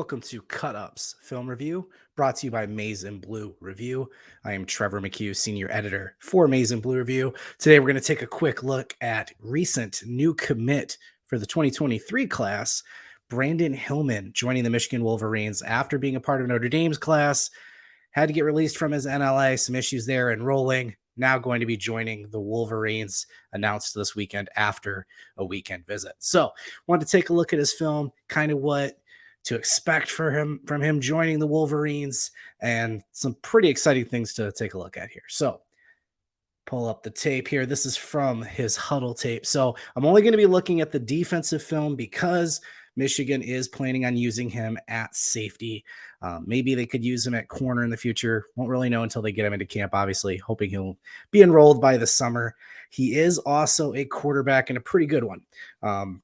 Welcome to Cut Ups Film Review, brought to you by Maize and Blue Review. I am Trevor McHugh, Senior Editor for Maize and Blue Review. Today, we're going to take a quick look at recent new commit for the 2023 class, Brandyn Hillman, joining the Michigan Wolverines after being a part of Notre Dame's class. Had to get released from his NLA, some issues there enrolling. Now going to be joining the Wolverines, announced this weekend after a weekend visit. So, wanted to take a look at his film, kind of what to expect from him joining the Wolverines, and some pretty exciting things to take a look at here. So, pull up the tape here. This is from his huddle tape. So, I'm only going to be looking at the defensive film because Michigan is planning on using him at safety. Maybe they could use him at corner in the future. Won't really know until they get him into camp, obviously, hoping he'll be enrolled by the summer. He is also a quarterback and a pretty good one.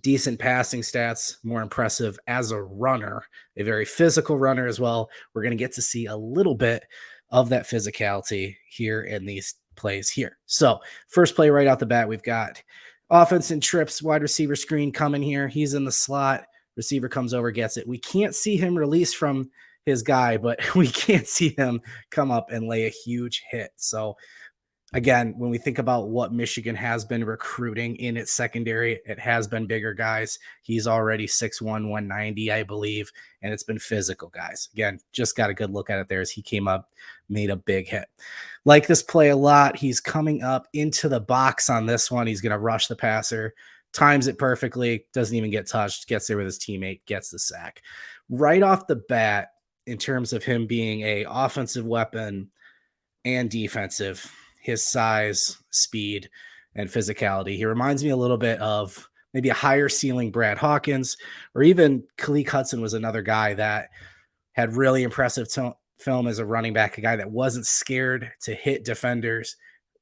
Decent passing stats, more impressive as a runner, a very physical runner as well. We're going to get to see a little bit of that physicality here in these plays here. So first play right out the bat, we've got offense and trips, wide receiver screen coming here. He's in the slot. Receiver comes over, gets it. We can't see him release from his guy, but we can't see him come up and lay a huge hit. So again, when we think about what Michigan has been recruiting in its secondary, it has been bigger guys. He's already 6'1", 190, I believe, and it's been physical guys. Again, just got a good look at it there as he came up, made a big hit. Like this play a lot. He's coming up into the box on this one. He's going to rush the passer, times it perfectly, doesn't even get touched, gets there with his teammate, gets the sack. Right off the bat, in terms of him being a offensive weapon and defensive, his size, speed, and physicality. He reminds me a little bit of maybe a higher ceiling Brad Hawkins, or even Khaleke Hudson was another guy that had really impressive film as a running back, a guy that wasn't scared to hit defenders,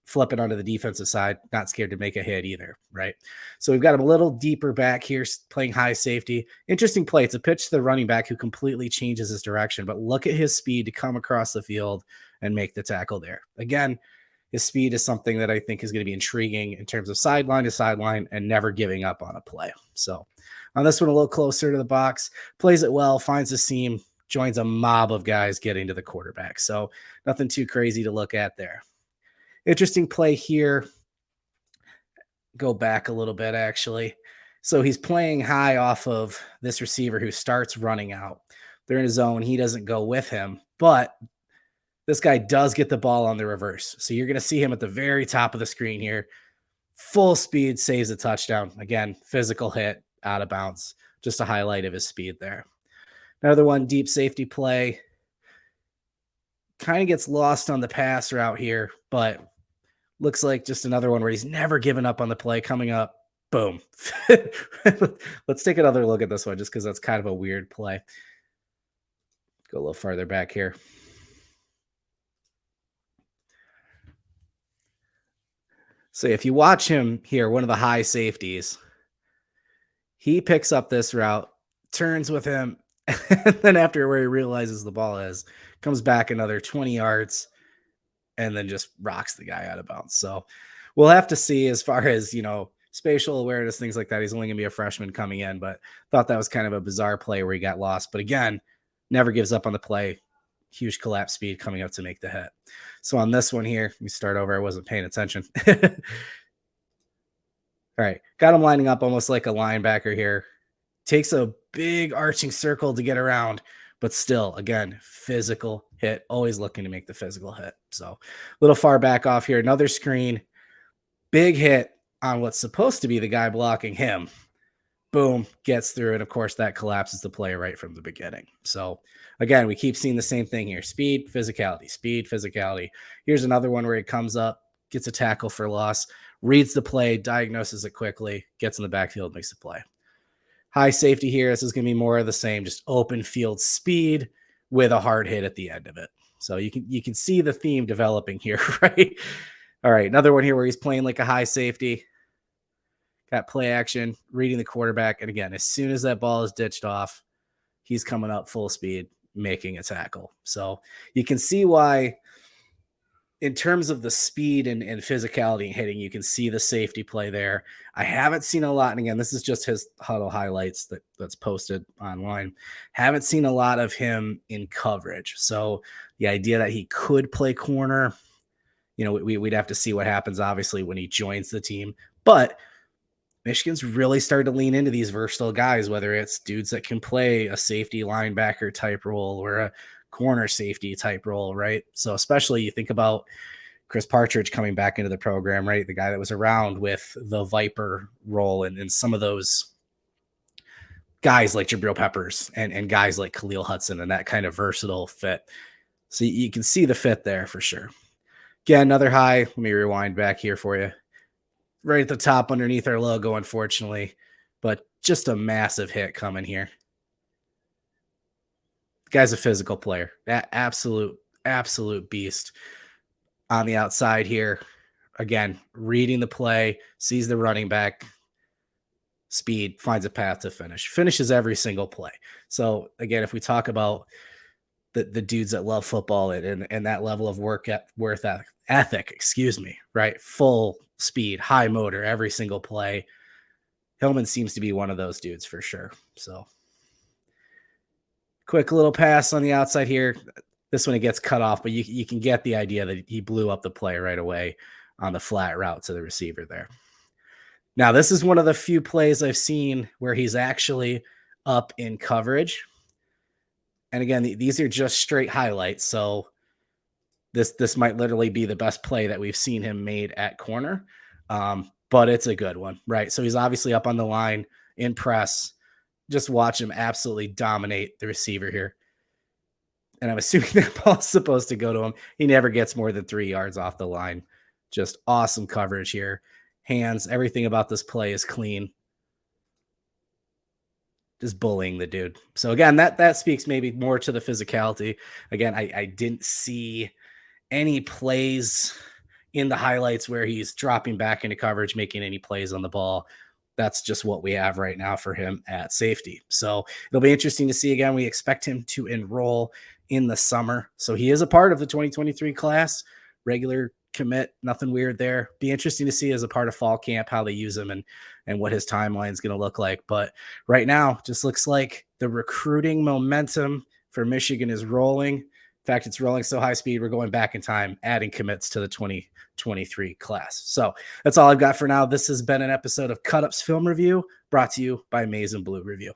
flip it onto the defensive side, not scared to make a hit either, right? So we've got him a little deeper back here, playing high safety. Interesting play. It's a pitch to the running back who completely changes his direction, but look at his speed to come across the field and make the tackle there. Again, his speed is something that I think is going to be intriguing in terms of sideline to sideline and never giving up on a play. So on this one, a little closer to the box, plays it well, finds a seam, joins a mob of guys getting to the quarterback. So nothing too crazy to look at there. Interesting play here. Go back a little bit, actually. So he's playing high off of this receiver who starts running out. They're in a zone. He doesn't go with him, but this guy does get the ball on the reverse. So you're going to see him at the very top of the screen here. Full speed, saves a touchdown. Again, physical hit, out of bounds. Just a highlight of his speed there. Another one, deep safety play. Kind of gets lost on the pass route here, but looks like just another one where he's never given up on the play. Coming up, boom. Let's take another look at this one just because that's kind of a weird play. Go a little farther back here. So if you watch him here, one of the high safeties, he picks up this route, turns with him, and then after where he realizes the ball is, comes back another 20 yards and then just rocks the guy out of bounds. So we'll have to see as far as, spatial awareness, things like that. He's only going to be a freshman coming in, but thought that was kind of a bizarre play where he got lost. But again, never gives up on the play. Huge collapse speed coming up to make the hit. So on this one here, we start over. I wasn't paying attention. All right. Got him lining up almost like a linebacker here. Takes a big arching circle to get around, but still, again, physical hit. Always looking to make the physical hit. So a little far back off here. Another screen. Big hit on what's supposed to be the guy blocking him. Boom, gets through. And of course, that collapses the play right from the beginning. So again, we keep seeing the same thing here. Speed, physicality, speed, physicality. Here's another one where he comes up, gets a tackle for loss, reads the play, diagnoses it quickly, gets in the backfield, makes the play. High safety here. This is going to be more of the same, just open field speed with a hard hit at the end of it. So you can see the theme developing here, right? All right, another one here where he's playing like a high safety. Got play action, reading the quarterback. And again, as soon as that ball is ditched off, he's coming up full speed, making a tackle. So you can see why in terms of the speed and physicality and hitting, you can see the safety play there. I haven't seen a lot, and again, this is just his huddle highlights that's posted online. Haven't seen a lot of him in coverage. So the idea that he could play corner, we'd have to see what happens, obviously, when he joins the team. But Michigan's really started to lean into these versatile guys, whether it's dudes that can play a safety linebacker type role or a corner safety type role, right? So especially you think about Chris Partridge coming back into the program, right? The guy that was around with the Viper role and some of those guys like Jabril Peppers and guys like Khalil Hudson and that kind of versatile fit. So you can see the fit there for sure. Again, another high. Let me rewind back here for you. Right at the top underneath our logo, unfortunately, but just a massive hit coming here. Guy's a physical player. Absolute beast on the outside here. Again, reading the play, sees the running back, speed, finds a path to finish. Finishes every single play. So again, if we talk about the dudes that love football and that level of work ethic, right? Full speed, high motor, every single play. Hillman seems to be one of those dudes for sure. So quick little pass on the outside here. This one, it gets cut off, but you can get the idea that he blew up the play right away on the flat route to the receiver there. Now, this is one of the few plays I've seen where he's actually up in coverage. And again, these are just straight highlights. So this might literally be the best play that we've seen him made at corner. But it's a good one, right? So he's obviously up on the line in press. Just watch him absolutely dominate the receiver here. And I'm assuming that ball's supposed to go to him. He never gets more than 3 yards off the line. Just awesome coverage here. Hands, everything about this play is clean. Just bullying the dude. So again, that speaks maybe more to the physicality. Again, I didn't see any plays in the highlights where he's dropping back into coverage, making any plays on the ball. That's just what we have right now for him at safety. So it'll be interesting to see. Again, we expect him to enroll in the summer. So he is a part of the 2023 class, regular commit, nothing weird there. Be interesting to see as a part of fall camp how they use him and what his timeline is going to look like. But right now, just looks like the recruiting momentum for Michigan is rolling. In fact, it's rolling so high speed, we're going back in time, adding commits to the 2023 class. So that's all I've got for now. This has been an episode of Cut Up's Film Review, brought to you by Maize and Blue Review.